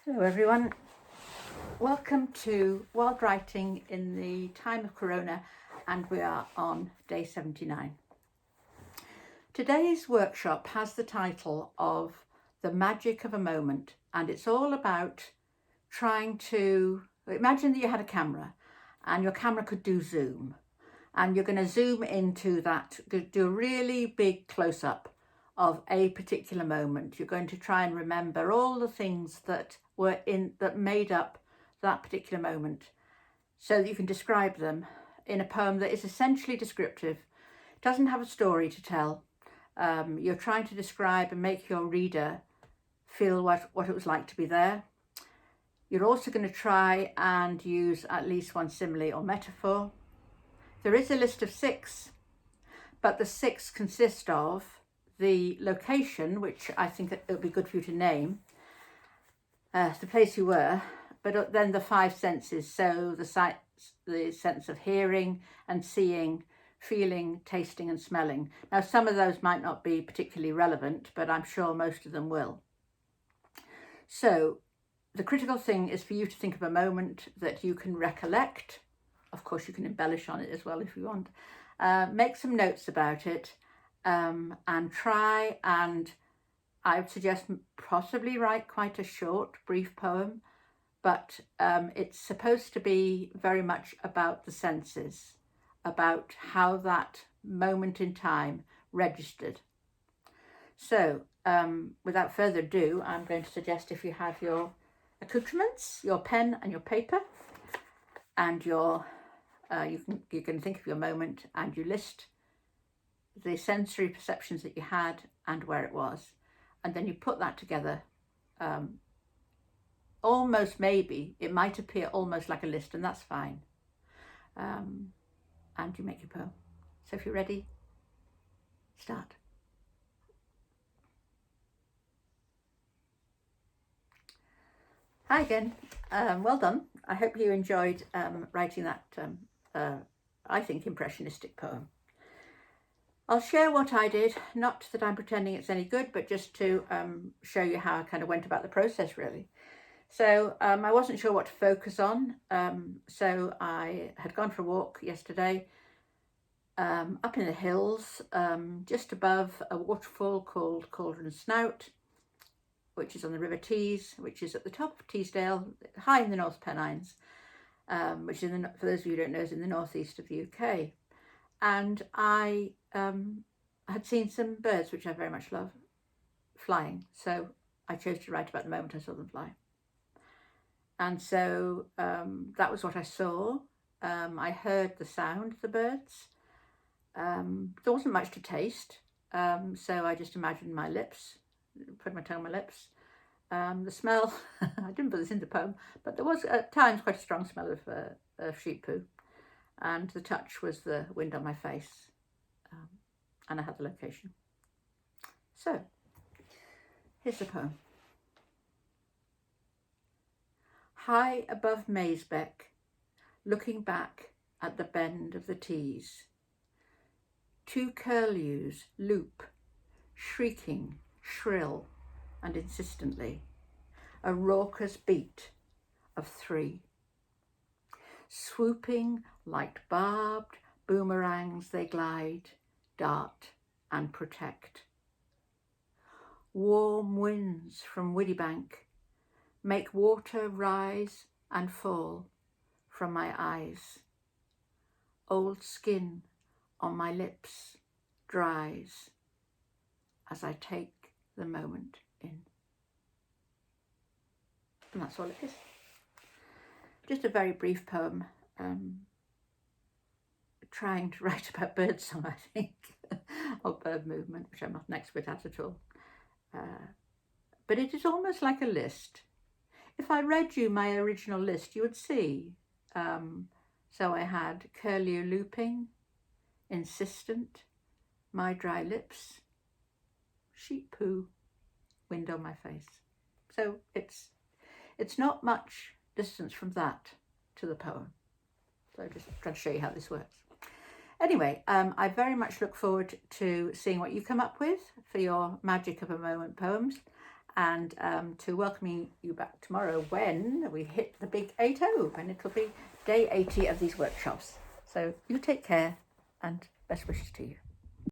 Hello everyone, welcome to Wild Writing in the time of Corona, and we are on day 79. Today's workshop has the title of The Magic of a Moment, and it's all about trying to imagine that you had a camera and your camera could do zoom, and you're going to zoom into that, do a really big close-up of a particular moment. You're going to try and remember all the things that made up that particular moment, so that you can describe them in a poem that is essentially descriptive. It doesn't have a story to tell. You're trying to describe and make your reader feel what it was like to be there. You're also going to try and use at least one simile or metaphor. There is a list of 6, but the 6 consist of the location, which I think it would be good for you to name, the place you were, but then the 5 senses, so the sight, the sense of hearing and seeing, feeling, tasting and smelling. Now some of those might not be particularly relevant, but I'm sure most of them will. So the critical thing is for you to think of a moment that you can recollect. Of course you can embellish on it as well if you want. Make some notes about it, and try and, I would suggest, possibly write quite a short, brief poem, but it's supposed to be very much about the senses, about how that moment in time registered. So without further ado, I'm going to suggest, if you have your accoutrements, your pen and your paper, and you can think of your moment and you list the sensory perceptions that you had and where it was, and then you put that together. Almost, maybe it might appear almost like a list, and that's fine, and you make your poem. So if you're ready, start. Hi again, well done. I hope you enjoyed writing that I think impressionistic poem. I'll share what I did, not that I'm pretending it's any good, but just to show you how I kind of went about the process, really. So I wasn't sure what to focus on, so I had gone for a walk yesterday up in the hills, just above a waterfall called Cauldron Snout, which is on the River Tees, which is at the top of Teesdale, high in the North Pennines, which is, for those of you who don't know, is in the northeast of the UK. And I had seen some birds, which I very much love, flying. So I chose to write about the moment I saw them fly. And so that was what I saw. I heard the sound of the birds. There wasn't much to taste. So I just imagined my lips, put my tongue on my lips. The smell, I didn't put this in the poem, but there was at times quite a strong smell of sheep poo. And the touch was the wind on my face, and I had the location. So here's the poem. High above Maesbeck, looking back at the bend of the Tees, 2 curlews loop, shrieking, shrill and insistently, a raucous beat of 3. Swooping like barbed boomerangs they glide, dart and protect. Warm winds from Widdybank make water rise and fall from my eyes. Old skin on my lips dries as I take the moment in. And that's all it is. Just a very brief poem, trying to write about birdsong, I think, or bird movement, which I'm not an expert at all. But it is almost like a list. If I read you my original list, you would see. So I had curlew looping, insistent, my dry lips, sheep poo, wind on my face. So it's not much distance from that to the poem. So I'm just trying to show you how this works. Anyway, I very much look forward to seeing what you come up with for your Magic of a Moment poems. and to welcoming you back tomorrow when we hit the big 80, and it'll be day 80 of these workshops. So you take care and best wishes to you.